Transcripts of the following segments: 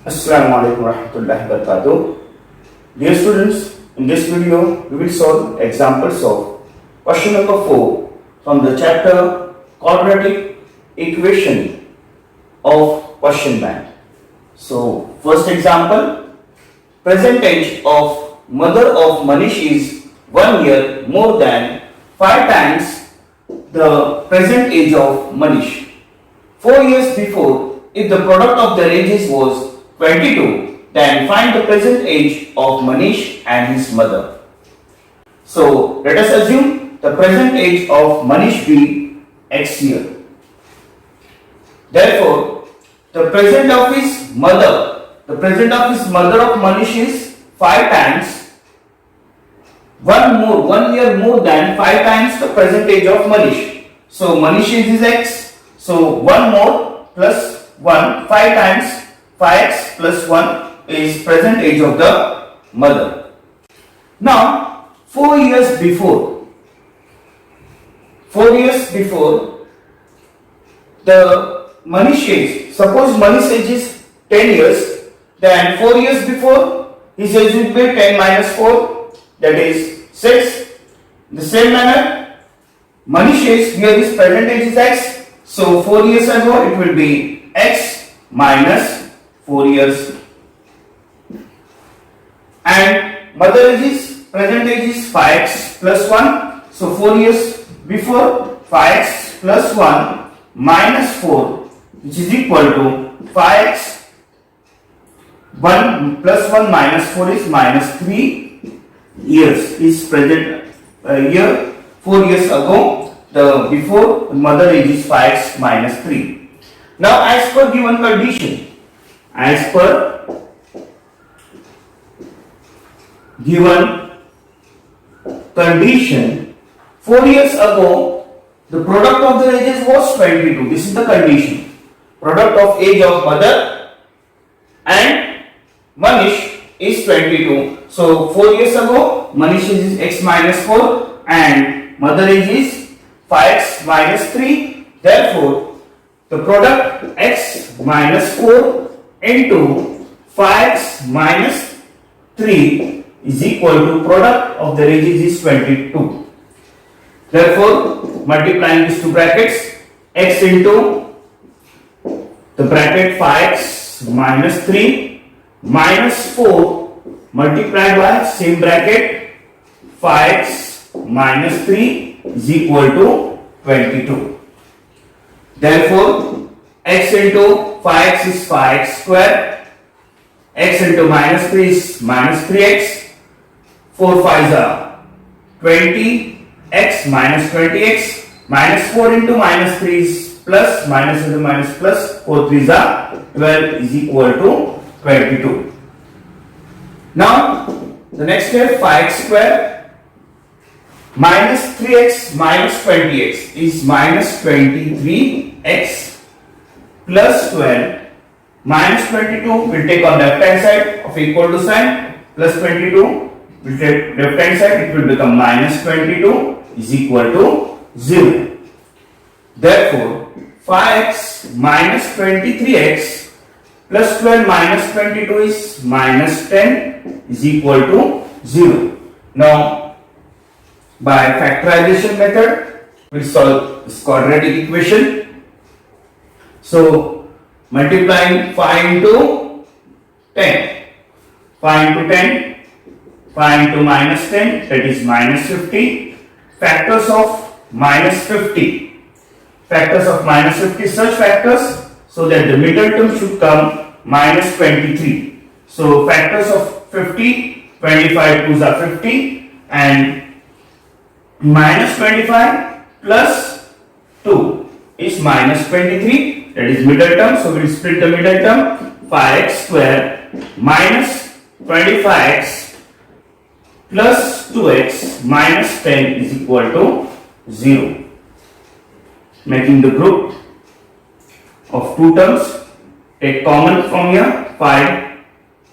Assalamu alaikum warahmatullahi wabarakatuh. Dear students, in this video we will solve examples of question number 4 from the chapter quadratic equation of question bank. So first example, present age of mother of Manish is 1 year more than 5 times the present age of Manish. 4 years before, if the product of their ages was 22, then find the present age of Manish and his mother. So let us assume the present age of Manish be X year. Therefore, the present of his mother of Manish is 5 times, 1 year more than 5 times the present age of Manish. So Manish age is X. So 1 more plus 1, 5 times 5x plus 1 is present age of the mother. Now 4 years before the Manish age, suppose Manish age is 10 years, then 4 years before his age will be 10 minus 4, that is 6. In the same manner, Manish age, here his present age is X, so 4 years ago it will be X minus 4 years, and mother age is, present age is 5x plus 1, so 4 years before 5x plus 1 minus 4, which is equal to 5x, 1 plus 1 minus 4 is minus 3 years is present year. 4 years ago the before mother age is 5x minus 3. Now as per given condition, as per given condition, 4 years ago the product of the ages was 22. This is the condition. Product of age of mother and Manish is 22. So 4 years ago Manish is X minus 4 and mother age is 5x minus 3. Therefore the product X minus 4 into 5x minus 3 is equal to product of the ages is 22. Therefore, multiplying these two brackets, x into the bracket 5x minus 3 minus 4 multiplied by same bracket 5x minus 3 is equal to 22. Therefore, x into 5x is 5x square, x into minus 3 is minus 3x, 4 5s are 20x minus 20x, minus 4 into minus 3 is plus, minus into minus plus, 4 3s are 12 is equal to 22. Now the next step, 5x square minus 3x minus 20x is minus 23x plus 12 minus 22 will take on left hand side of equal to sign, plus 22 will take left hand side, it will become minus 22 is equal to 0. Therefore 5x minus 23x plus 12 minus 22 is minus 10 is equal to 0. Now by factorization method we will solve this quadratic equation. So multiplying 5 into 10, 5 into 10, 5 into minus 10, that is minus 50, factors of minus 50, such factors so that the middle term should come minus 23. So factors of 50, 25 2s are 50 and minus 25 plus 2 is minus 23. That is middle term, so we will split the middle term, 5x square minus 25x plus 2x minus 10 is equal to 0. Making the group of two terms, take common from here, 5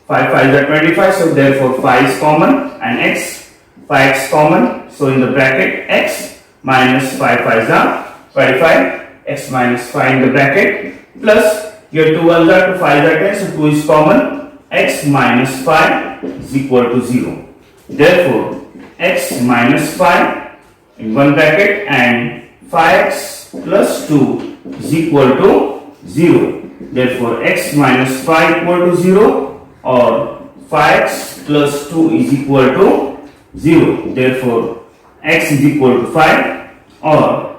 5s are 25, so therefore 5 is common and x, 5x common, so in the bracket x minus 5 5s are 25, x minus 5 in the bracket plus Here 2 ones are 2, 5 are 10, so 2 is common. X minus 5 is equal to 0. Therefore, x minus 5 in one bracket and 5x plus 2 is equal to 0. Therefore, x minus 5 equal to 0 or 5x plus 2 is equal to 0. Therefore, x is equal to 5 or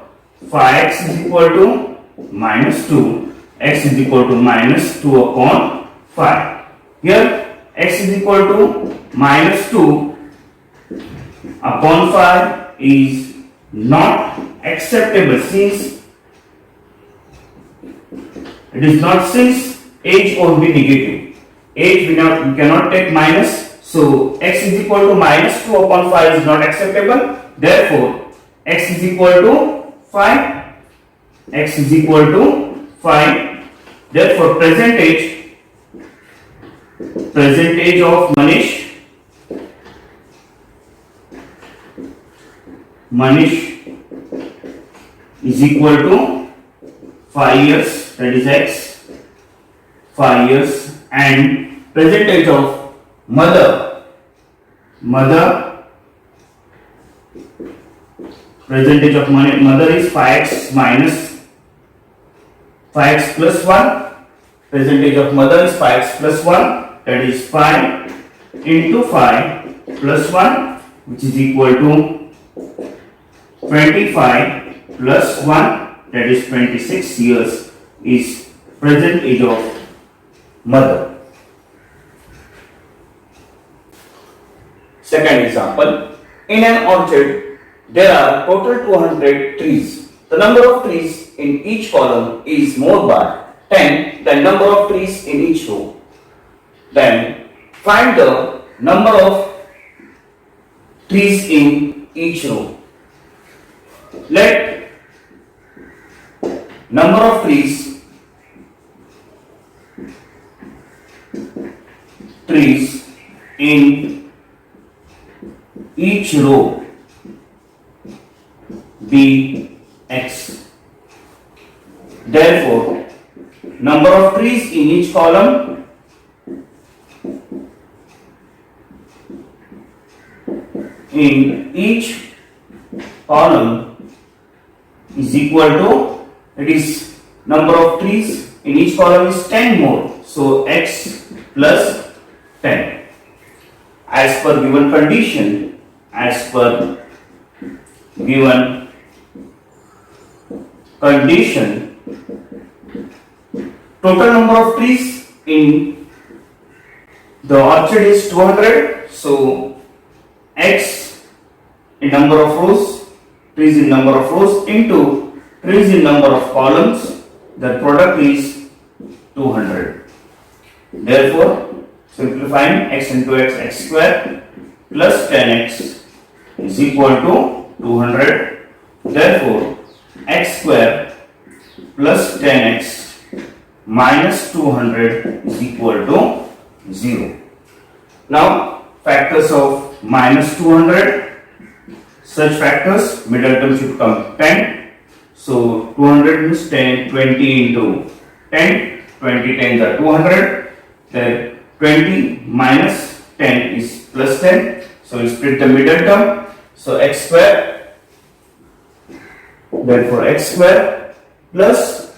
5x is equal to minus 2. X is equal to minus 2 upon 5. Here x is equal to minus 2 upon 5 is not acceptable since it is not, since age won't be negative. Age we cannot take minus, so x is equal to minus 2 upon 5 is not acceptable. Therefore, x is equal to 5. X is equal to 5. Therefore, present age of Manish is equal to 5 years, that is x, 5 years, and present age of mother present age of mother is 5x minus 5x plus 1. Present age of mother is 5x plus 1, that is 5 into 5 plus 1, which is equal to 25 plus 1, that is 26 years is present age of mother. Second example, in an orchard there are total 200 trees. The number of trees in each column is more by 10 than number of trees in each row. Then find the number of trees in each row. Let number of trees in each row be x. Therefore, number of trees in each column is equal to, it is number of trees in each column is 10 more, so x plus 10. As per given condition, total number of trees in the orchard is 200, so x in number of rows, trees in number of rows into trees in number of columns, the product is 200. Therefore, simplifying x into x, x square plus 10x is equal to 200. Therefore, x square plus 10x minus 200 is equal to 0. Now, factors of minus 200, such factors, middle term should come 10. So, 200 means 10, 20 into 10, 20 10s are 200. Then 20 minus 10 is plus 10. So, we split the middle term. So, x square, therefore x square plus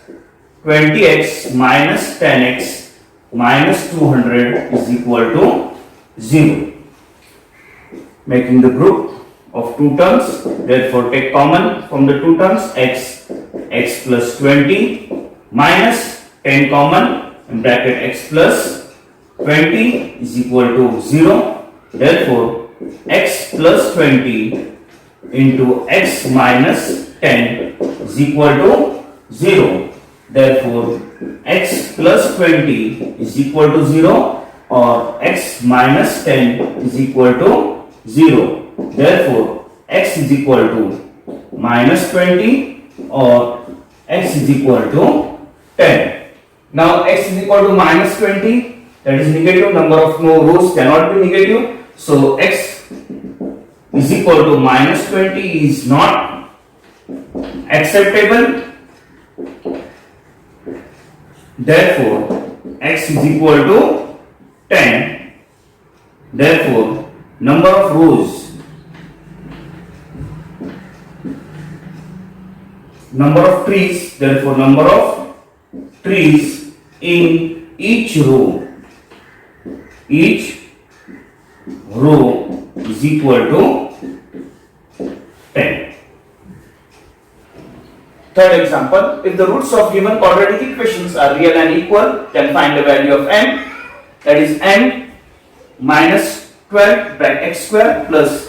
20x minus 10x minus 200 is equal to 0. Making the group of two terms, therefore take common from the two terms, x plus 20 minus 10 common in bracket x plus 20 is equal to 0. Therefore, x plus 20 into x minus 10 is equal to 0. Therefore, x plus 20 is equal to 0 or x minus 10 is equal to 0. Therefore, x is equal to minus 20 or x is equal to 10. Now, x is equal to minus 20, that is negative, number of no rows cannot be negative. So, x is equal to minus 20 is not acceptable. Therefore, x is equal to 10. Therefore, number of rows, number of trees, therefore number of trees in each row is equal to 10. Third example, if the roots of given quadratic equations are real and equal, then find the value of m, that is m minus 12 by x square plus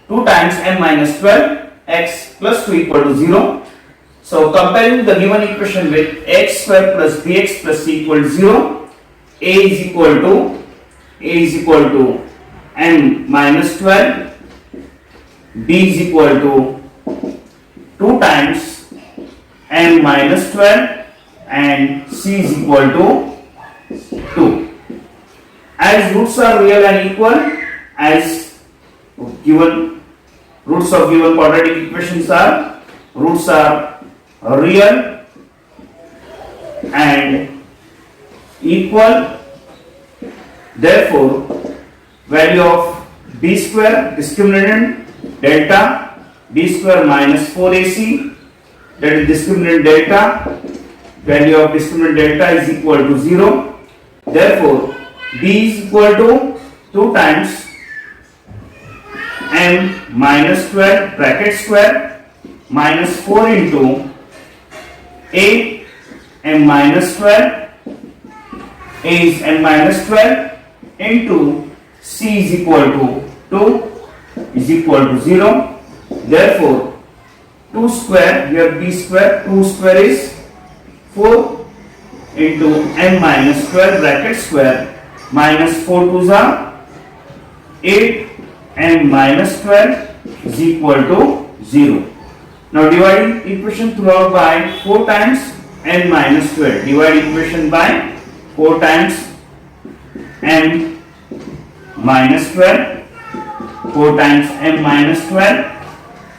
2 times m minus 12 x plus 2 equal to 0. So comparing the given equation with x square plus bx plus c equal to 0, a is equal to m minus 12, b is equal to 2 times m minus 12 and c is equal to 2. As roots are real and equal, as given roots of given quadratic equations are real and equal, therefore value of b square discriminant delta b square minus 4ac, that is discriminant delta, value of discriminant delta is equal to 0. Therefore b is equal to 2 times m minus 12 bracket square minus 4 into a m minus 12, a is m minus 12 into c is equal to 2 is equal to 0. Therefore 2 square, here b square, 2 square is 4 into m minus 12 bracket square minus 4 2s are 8, m minus 12 is equal to 0. Now divide equation throughout by 4 times n minus 12. Divide equation by 4 times m minus 12. 4 times m minus 12.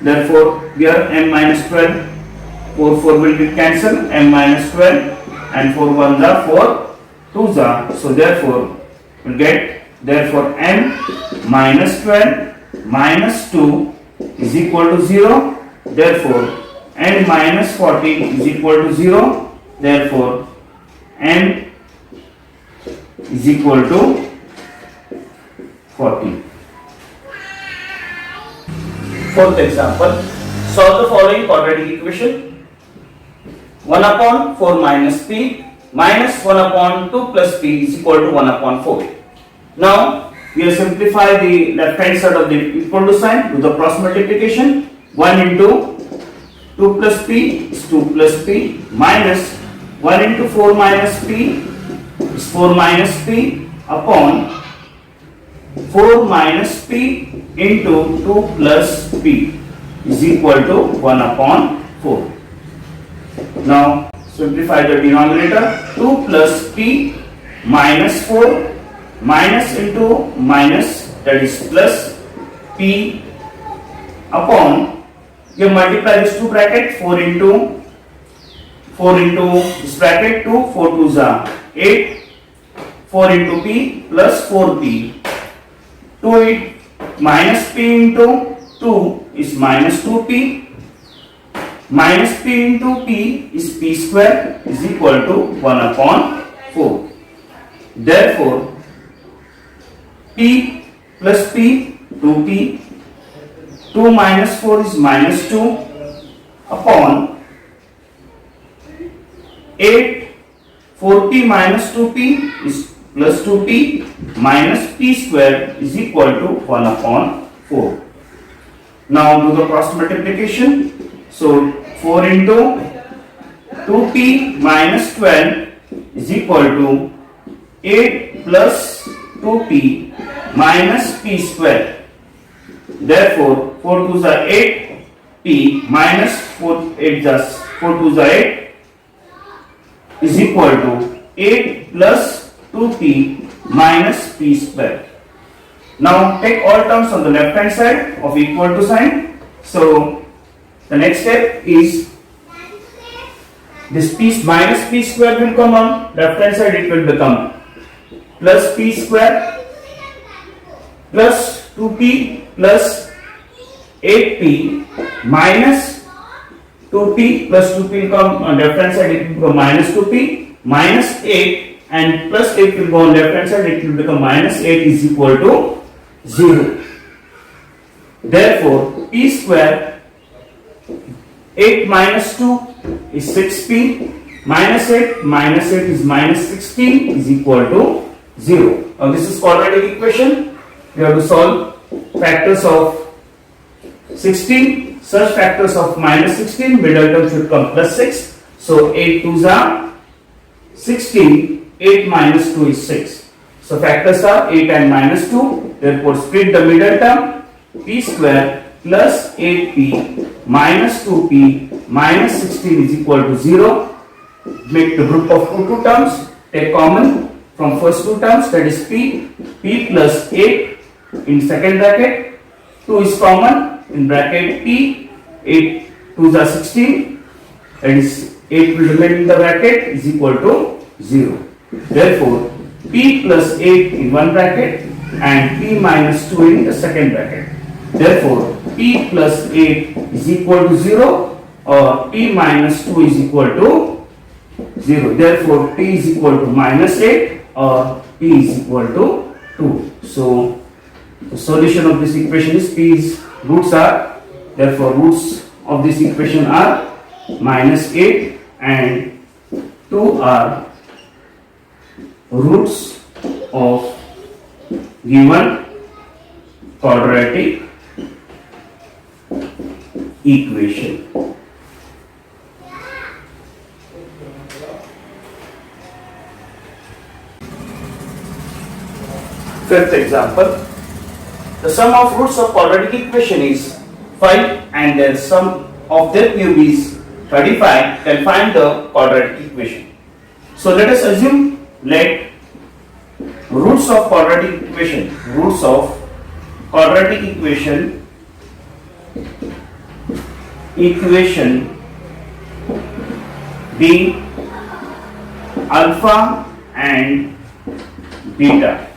Therefore here m minus 12, 4 will be cancelled, m minus 12 and 4 1s are 4 2s are. So therefore we'll get, therefore m minus 12 minus 2 is equal to 0. Therefore n minus 40 is equal to 0. Therefore n is equal to 40. Fourth example, solve the following quadratic equation: 1 upon 4 minus p minus 1 upon 2 plus p is equal to 1 upon 4. Now we will simplify the left hand side of the equal to sign, do the cross multiplication. 1 into 2 plus p is 2 plus p minus 1 into 4 minus p is 4 minus p upon 4 minus p into 2 plus p is equal to 1 upon 4. Now simplify the denominator. 2 plus p minus 4 minus into minus, that is plus p upon, you multiply this 2 bracket, 4 into this bracket 2, 4 2s are 8, 4 into p plus 4p, 2 minus p into 2 is minus 2p, minus p into p is p square is equal to 1 upon 4. Therefore p plus p, 2p, 2 minus 4 is minus 2 upon 8, 4p minus 2p is plus 2p minus p square is equal to 1 upon 4. Now do the cross multiplication. So 4 into 2p minus 12 is equal to 8 plus 2p minus p square. Therefore 4 2s are 8, p minus 4 2s are 8 is equal to 8 plus 2p minus p square. Now take all terms on the left hand side of equal to sign. So the next step is This p minus p square will come on left hand side, it will become plus p square plus 2p plus 8p minus 2p plus 2p will come on left hand side, it will become minus 2p minus 8 and plus 8 will go on left hand side, it will become minus 8 is equal to 0. Therefore, p square 8 minus 2 is 6p minus 8 is minus 16 is equal to 0. Now this is quadratic equation. We have to solve factors of 16. Such factors of minus 16, middle term should come plus 6. So 8 2s are 16, 8 minus 2 is 6. So factors are 8 and minus 2. Therefore split the middle term, p square plus 8p minus 2p minus 16 is equal to 0. Make the group of two terms, take common from first two terms, that is p plus 8 in second bracket, 2 is common in bracket p, 8 2s are 16, that is 8 will remain in the bracket is equal to 0. Therefore p plus 8 in one bracket and p minus 2 in the second bracket. Therefore p plus 8 is equal to 0 or p minus 2 is equal to 0. Therefore p is equal to minus 8 or p is equal to 2. So the solution of this equation is p's roots are, therefore roots of this equation are minus 8 and 2 are roots of given quadratic equation. Fifth example. The sum of roots of quadratic equation is 5 and the sum of their cube is 35. Then find the quadratic equation. So let us assume, let roots of quadratic equation be alpha and beta.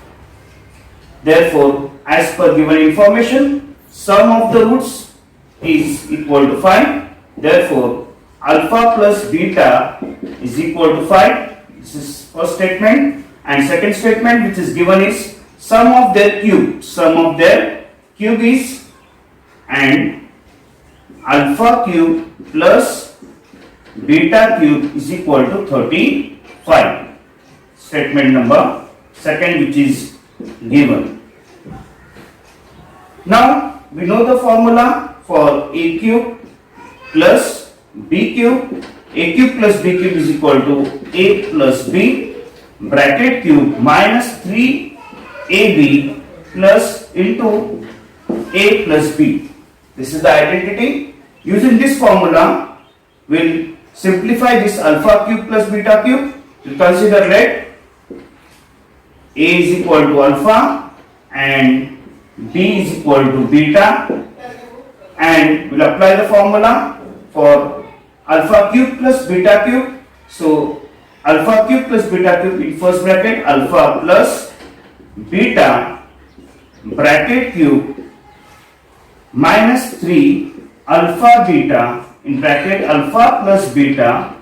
Therefore, as per given information, sum of the roots is equal to 5. Therefore, alpha plus beta is equal to 5. This is first statement. And second statement which is given is sum of their cube. Sum of their cube is and alpha cube plus beta cube is equal to 35. Statement number second which is given. Now we know the formula for a cube plus b cube. A cube plus b cube is equal to a plus b bracket cube minus 3ab plus into a plus b. This is the identity. Using this formula, we'll simplify this alpha cube plus beta cube. We'll consider let a is equal to alpha and b is equal to beta, and we'll apply the formula for alpha cube plus beta cube. So alpha cube plus beta cube in first bracket, alpha plus beta bracket cube minus 3 alpha beta in bracket alpha plus beta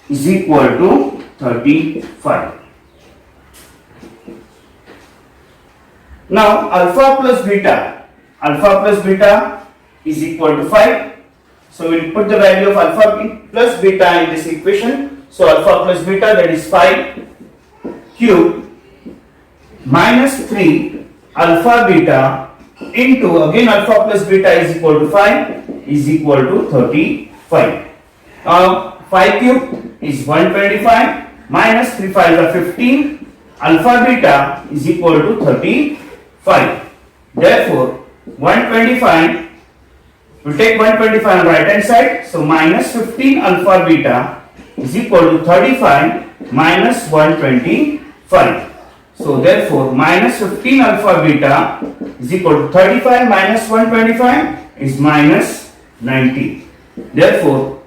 is equal to 35. Now alpha plus beta is equal to 5. So we will put the value of alpha plus beta in this equation. So alpha plus beta, that is 5 cube minus 3 alpha beta into again alpha plus beta is equal to 5 is equal to 35. Now 5 cube is 125 minus 3 5 are 15. Alpha beta is equal to 35. Therefore 125, we take 125 on right hand side, so minus 15 alpha beta is equal to 35 minus 125. So therefore minus 15 alpha beta is equal to 35 minus 125 is minus 90. Therefore,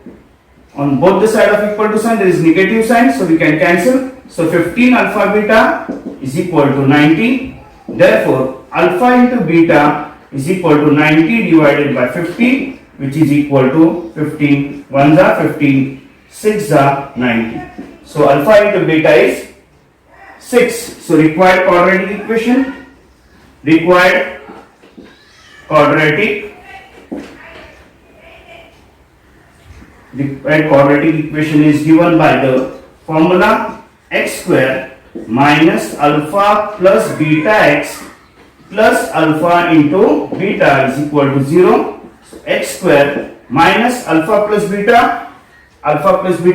on both the side of equal to sign there is negative sign, so we can cancel. So 15 alpha beta is equal to 90. Therefore, alpha into beta is equal to 90 divided by 50, which is equal to 15. 1s are 15, 6s are 90. So alpha into beta is 6. So required quadratic equation is given by the formula x square minus alpha plus beta x plus alpha into beta is equal to 0. So x square minus alpha plus beta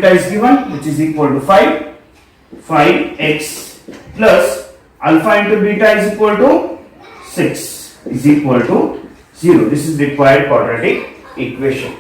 is given, which is equal to 5x plus alpha into beta is equal to 6 is equal to 0. This is required quadratic equation.